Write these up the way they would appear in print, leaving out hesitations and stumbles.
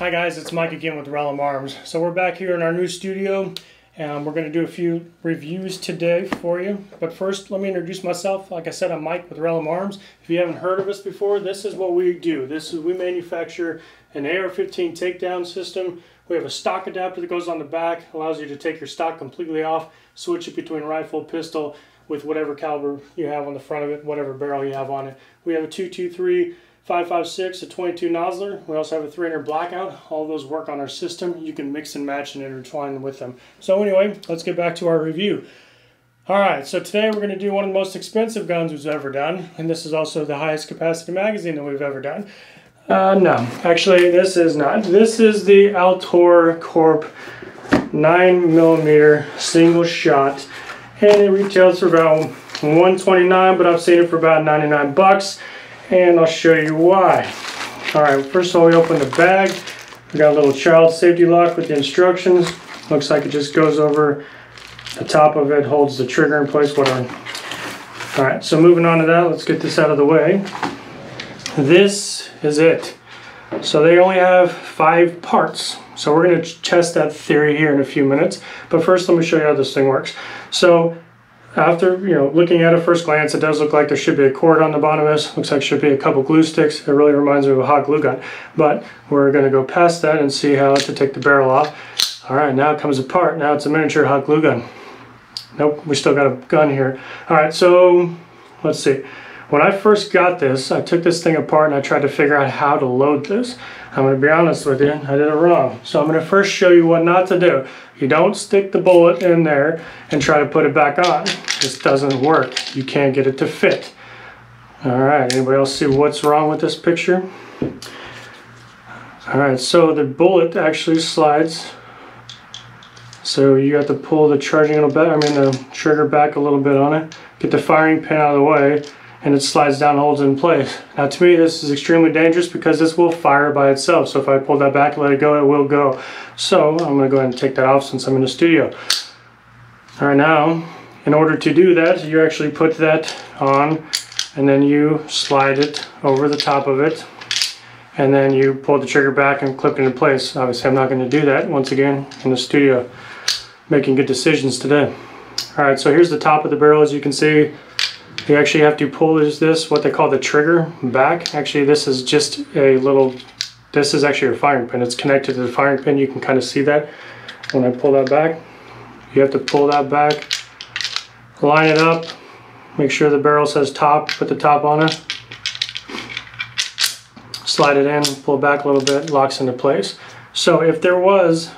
Hi guys, it's Mike again with Rellim Arms. So we're back here in our new studio and we're going to do a few reviews today for you. But first, let me introduce myself. Like I said, I'm Mike with Rellim Arms. If you haven't heard of us before, this is what we do. We manufacture an AR-15 takedown system. We have a stock adapter that goes on the back, allows you to take your stock completely off, switch it between rifle, pistol, with whatever caliber you have on the front of it, whatever barrel you have on it. We have a 223, 5.56, a 22 nozzler. We also have a 300 blackout. All those work on our system. You can mix and match and intertwine with them. So anyway, let's get back to our review. Alright, so today we're going to do one of the most expensive guns we've ever done. And this is also the highest capacity magazine that we've ever done. No, actually this is not. This is the Altor Corp 9mm single shot. And it retails for about $129, but I've seen it for about 99 bucks. And I'll show you why. Alright, first of all, we open the bag. We got a little child safety lock with the instructions. Looks like it just goes over the top of it, holds the trigger in place, whatever. Alright, so moving on to that, let's get this out of the way. This is it. So they only have 5 parts. So we're going to test that theory here in a few minutes. But first, let me show you how this thing works. So after looking at it first glance, it does look like there should be a cord on the bottom of this. Looks like there should be a couple glue sticks. It really reminds me of a hot glue gun. But we're going to go past that and see how to take the barrel off. Alright, now it comes apart. Now it's a miniature hot glue gun. Nope, we still got a gun here. Alright, so let's see. When I first got this, I took this thing apart and I tried to figure out how to load this. I'm going to be honest with you, I did it wrong. So I'm going to first show you what not to do. You don't stick the bullet in there and try to put it back on. This doesn't work. You can't get it to fit. Alright, anybody else see what's wrong with this picture? Alright, so the bullet actually slides. So you have to pull the the trigger back a little bit on it. Get the firing pin out of the way. And it slides down and holds it in place. Now to me this is extremely dangerous because this will fire by itself. So if I pull that back and let it go, it will go. So I'm going to go ahead and take that off since I'm in the studio. Alright, now in order to do that, you actually put that on and then you slide it over the top of it. And then you pull the trigger back and clip it in place. Obviously I'm not going to do that once again in the studio. Making good decisions today. Alright, so here's the top of the barrel. As you can see, you actually have to pull this, what they call the trigger, back. Actually, this is just this is actually your firing pin. It's connected to the firing pin. You can kind of see that when I pull that back. You have to pull that back, line it up, make sure the barrel says top, put the top on it, slide it in, pull it back a little bit, locks into place. So if there was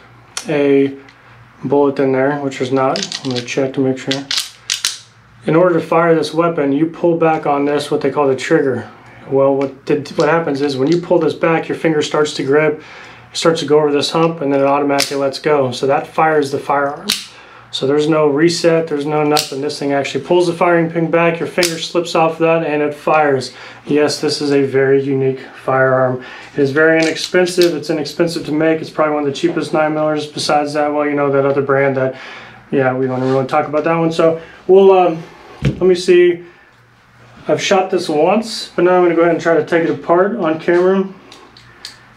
a bullet in there, which there's not, I'm going to check to make sure. In order to fire this weapon, you pull back on this, what they call the trigger. Well, what happens is when you pull this back, your finger starts to grip, starts to go over this hump, and then it automatically lets go. So that fires the firearm. So there's no reset, there's no nothing. This thing actually pulls the firing pin back, your finger slips off that, and it fires. Yes, this is a very unique firearm. It is very inexpensive. It's inexpensive to make. It's probably one of the cheapest 9mm. Besides that, well, you know that other brand that, yeah, we don't really talk about that one. So we'll, let me see. I've shot this once, but now I'm going to go ahead and try to take it apart on camera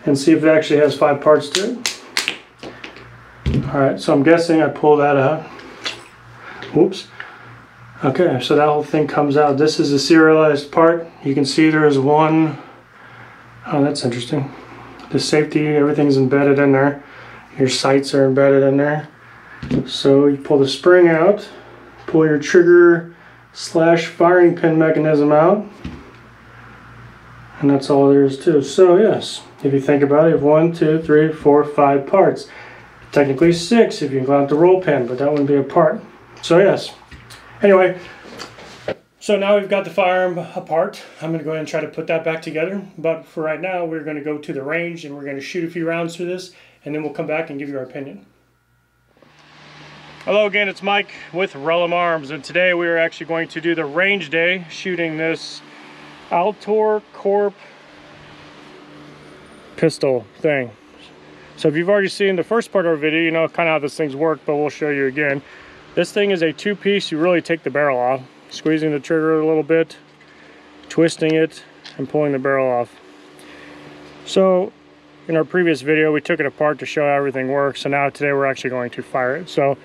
and see if it actually has 5 parts to it. Alright, so I'm guessing I pull that out. Whoops. Okay, so that whole thing comes out. This is a serialized part. You can see there is one. Oh, that's interesting. The safety, everything's embedded in there. Your sights are embedded in there. So you pull the spring out, pull your trigger / firing pin mechanism out, and that's all there is to it. So yes, if you think about it, you have 1, 2, 3, 4, 5 parts. Technically 6 if you include the roll pin, but that wouldn't be a part. So yes. Anyway, so now we've got the firearm apart. I'm going to go ahead and try to put that back together. But for right now, we're going to go to the range and we're going to shoot a few rounds through this, and then we'll come back and give you our opinion. Hello again, it's Mike with Rellim Arms, and today we are actually going to do the range day shooting this Altor Corp pistol thing. So if you've already seen the first part of our video, you know kind of how this thing's worked, but we'll show you again. This thing is a 2-piece. You really take the barrel off, squeezing the trigger a little bit, twisting it, and pulling the barrel off. So in our previous video, we took it apart to show how everything works. So now today we're actually going to fire it. So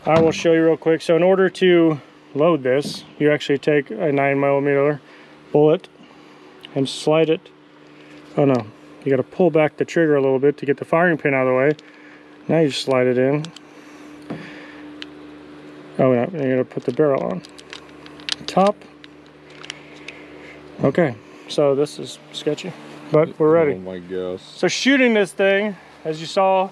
I will show you real quick. So in order to load this, you actually take a 9mm bullet and slide it. Oh no, you got to pull back the trigger a little bit to get the firing pin out of the way. Now you slide it in. Oh no, you're going to put the barrel on top. Okay, so this is sketchy, but we're ready. Oh my gosh. So shooting this thing, as you saw,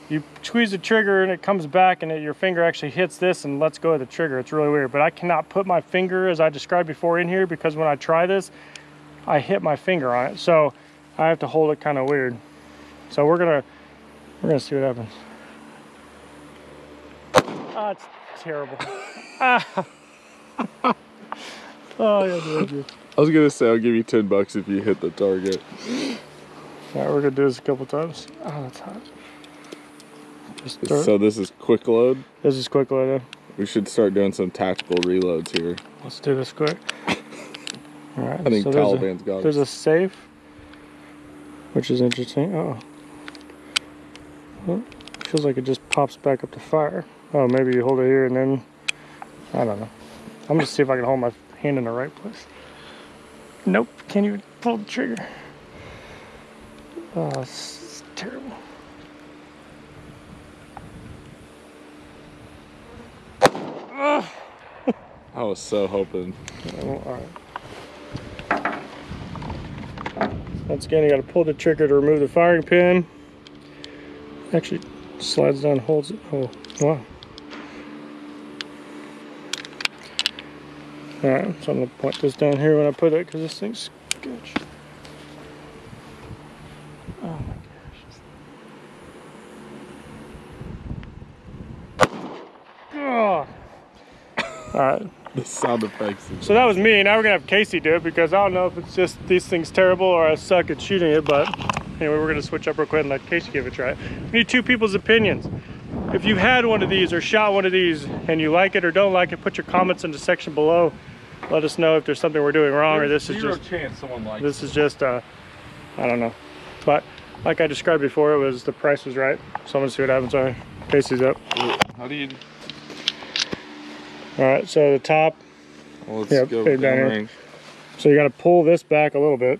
you squeeze the trigger and it comes back and your finger actually hits this and lets go of the trigger. It's really weird, but I cannot put my finger, as I described before, in here because when I try this, I hit my finger on it. So I have to hold it kind of weird. So we're gonna see what happens. Ah, it's terrible. Ah. Oh yeah, I was gonna say I'll give you $10 if you hit the target. All right, we're gonna do this a couple times. Oh, that's hot. So this is quick load? This is quick load. We should start doing some tactical reloads here. Let's do this quick. All right. I think so Taliban's got it. There's a safe, which is interesting. Oh. Well, feels like it just pops back up to fire. Oh, maybe you hold it here and then, I don't know. I'm gonna see if I can hold my hand in the right place. Nope, can't even pull the trigger. Oh, it's terrible. I was so hoping. All right. Once again, you got to pull the trigger to remove the firing pin. Actually, slides down, holds it. Oh, wow. All right, so I'm gonna point this down here when I put it because this thing's sketch. Oh my gosh. Oh. All right. The sound effects. So that was me. Now we're gonna have Casey do it because I don't know if it's just these things terrible or I suck at shooting it. But anyway, we're gonna switch up real quick and let Casey give it a try. We need two people's opinions. If you've had one of these or shot one of these and you like it or don't like it, put your comments in the section below. Let us know if there's something we're doing wrong or this is just chance someone likes this is just I don't know. But like I described before, it was the price was right. So I'm gonna see what happens. All right, Casey's up. How do you? All right, so the top. Well, let's Yep, go down here. range. So you got to pull this back a little bit.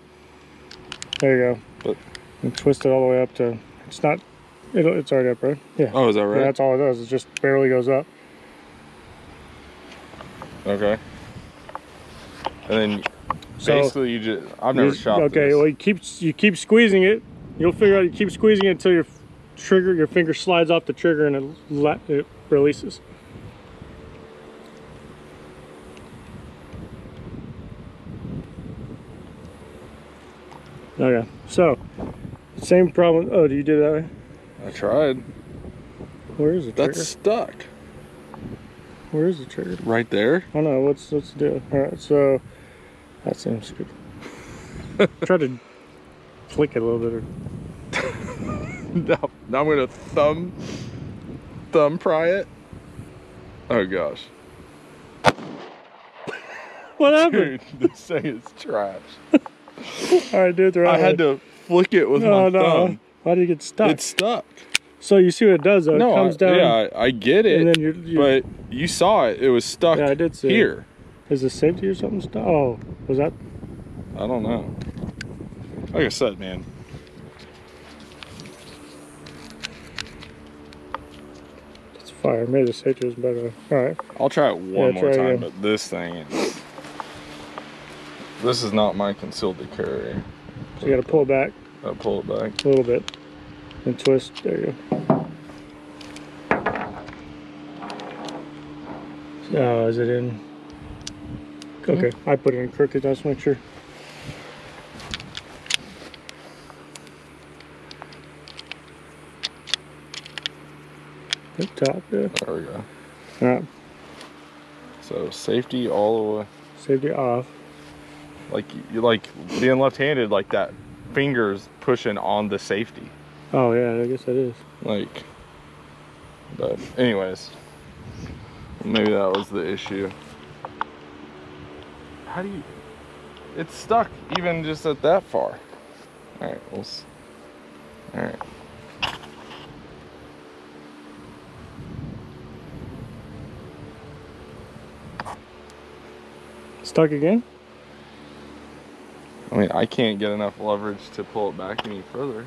There you go. But and twist it all the way up to. It's not. It's already up, right? Yeah. oh, is that right? Yeah, that's all it does. It just barely goes up. Okay. And then So basically you just. I've never shot. Okay. This. Well, you keep squeezing it. You'll figure out. You keep squeezing it until your finger slides off the trigger and it releases. Okay, so same problem. Oh, do you do that way? I tried. Where is the trigger? That's stuck. Where is the trigger? Right there. Oh no, let's do it. All right, so that seems good. Try to flick it a little bit. Now I'm gonna thumb pry it. Oh gosh. What happened? Dude, this thing is trash. All right, do it the right way. I had to flick it with my thumb. Why did it get stuck? It's stuck. So you see what it does though? No, it comes down. yeah, I get it. And then but you saw it. It was stuck. Yeah, I did see here. It. Is the safety or something stuck? Oh, was that? I don't know. Like I said, man. It's fire. Maybe the safety was better. All right. I'll try it one more time, again. but this thing is. This is not my concealed carry. So you got to pull it back. I'll pull it back. A little bit. And twist. There you go. Oh, is it in? Okay, I put it in crooked. Just make sure. The top, yeah. There we go. All right. So safety all the way. Safety off. Like you like being left-handed, like that finger's pushing on the safety. Oh yeah, I guess that is. Like, but anyways, maybe that was the issue. How do you? It's stuck even just at that far. All right, All right. Stuck again? I mean, I can't get enough leverage to pull it back any further.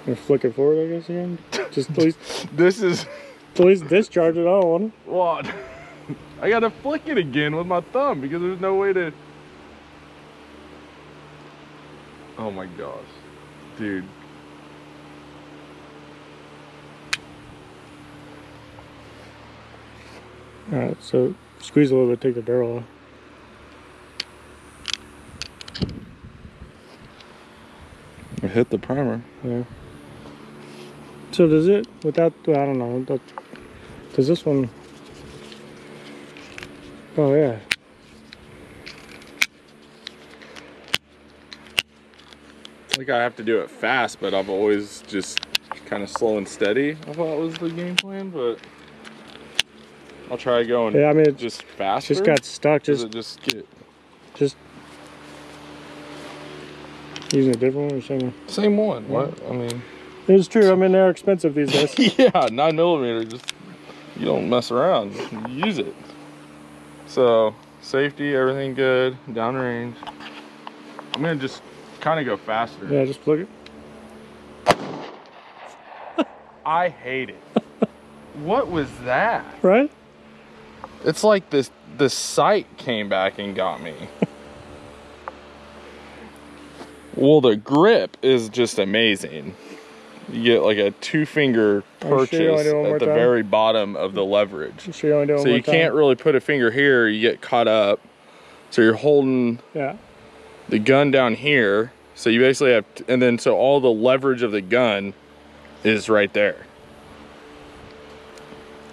You flick it forward, I guess, again? Just at least... This is... At least discharge it, I don't want it. What? I gotta flick it again with my thumb because there's no way to... Oh my gosh. Dude. Alright, so squeeze a little bit, take the barrel off. I hit the primer. Yeah. So does it, without, I don't know, does this one, oh yeah. Like I have to do it fast, but I've always just kind of slow and steady. I thought was the game plan, but I'll try going. Yeah, I mean, it just faster. Just got stuck. Just using a different one or same one? Same one. What? I mean, it's true. I mean, they're expensive these days. Yeah, 9mm. Just you don't mess around. You use it. So safety, everything good. Downrange. I'm gonna just kind of go faster. Yeah, just plug it. I hate it. What was that? Right? It's like the sight came back and got me. Well, the grip is just amazing. You get like a 2-finger purchase at the very bottom of the leverage. So you can't really put a finger here, you get caught up. So you're holding the gun down here. So you basically have, and then so all the leverage of the gun is right there.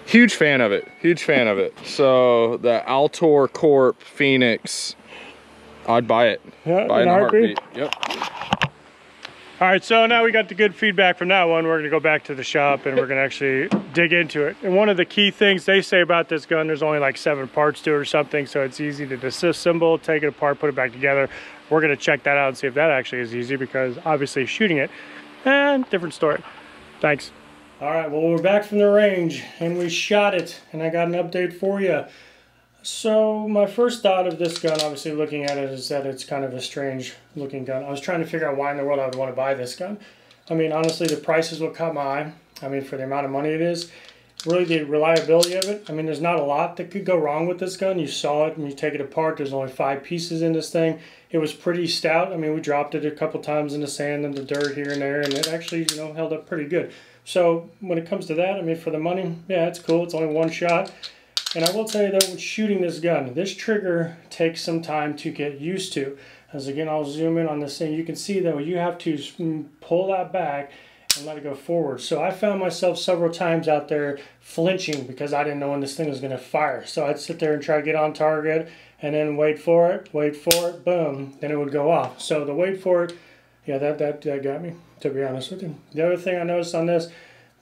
Huge fan of it, huge fan of it. So the Altor Corp Phoenix, I'd buy it. Yeah, buy it in a heartbeat. Yep. All right, so now we got the good feedback from that one. We're gonna go back to the shop and we're gonna actually dig into it. And one of the key things they say about this gun, there's only like 7 parts to it or something, so it's easy to disassemble, take it apart, put it back together. We're gonna check that out and see if that actually is easy, because obviously shooting it, and different story. Thanks. All right, well, we're back from the range and we shot it, and I got an update for you. So my first thought of this gun, obviously looking at it, is that it's kind of a strange looking gun. I was trying to figure out why in the world I would want to buy this gun. I mean, honestly, the price is what caught my eye. I mean, for the amount of money it is. Really, the reliability of it. I mean, there's not a lot that could go wrong with this gun. You saw it when you take it apart. There's only 5 pieces in this thing. It was pretty stout. I mean, we dropped it a couple times in the sand and the dirt here and there, and it actually, you know, held up pretty good. So when it comes to that, I mean, for the money, yeah, it's cool. It's only 1 shot. And I will tell you that with shooting this gun, this trigger takes some time to get used to. As again, I'll zoom in on this thing. You can see that you have to pull that back and let it go forward. So I found myself several times out there flinching because I didn't know when this thing was going to fire. So I'd sit there and try to get on target and then wait for it, boom, then it would go off. So the wait for it, yeah, that got me, to be honest with you. The other thing I noticed on this,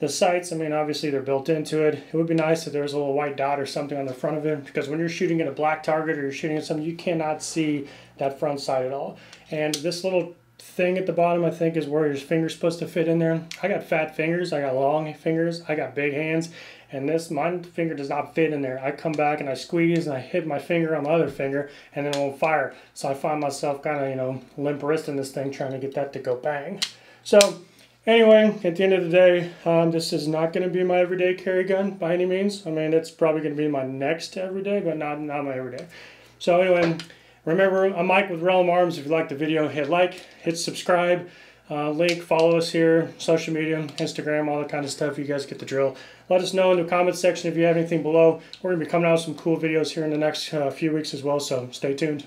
the sights, I mean, obviously they're built into it. It would be nice if there was a little white dot or something on the front of it, because when you're shooting at a black target or you're shooting at something, you cannot see that front sight at all. And this little thing at the bottom, I think, is where your finger's supposed to fit in there. I got fat fingers, I got long fingers, I got big hands, and my finger does not fit in there. I come back and I squeeze and I hit my finger on my other finger and then it won't fire. So I find myself kind of, you know, limp wristing this thing trying to get that to go bang. So anyway, at the end of the day, this is not going to be my everyday carry gun by any means. I mean, it's probably going to be my next everyday, but not my everyday. So anyway, remember, I'm Mike with Rellim Arms. If you liked the video, hit like, hit subscribe, link, follow us here, social media, Instagram, all that kind of stuff. You guys get the drill. Let us know in the comments section if you have anything below. We're going to be coming out with some cool videos here in the next few weeks as well, so stay tuned.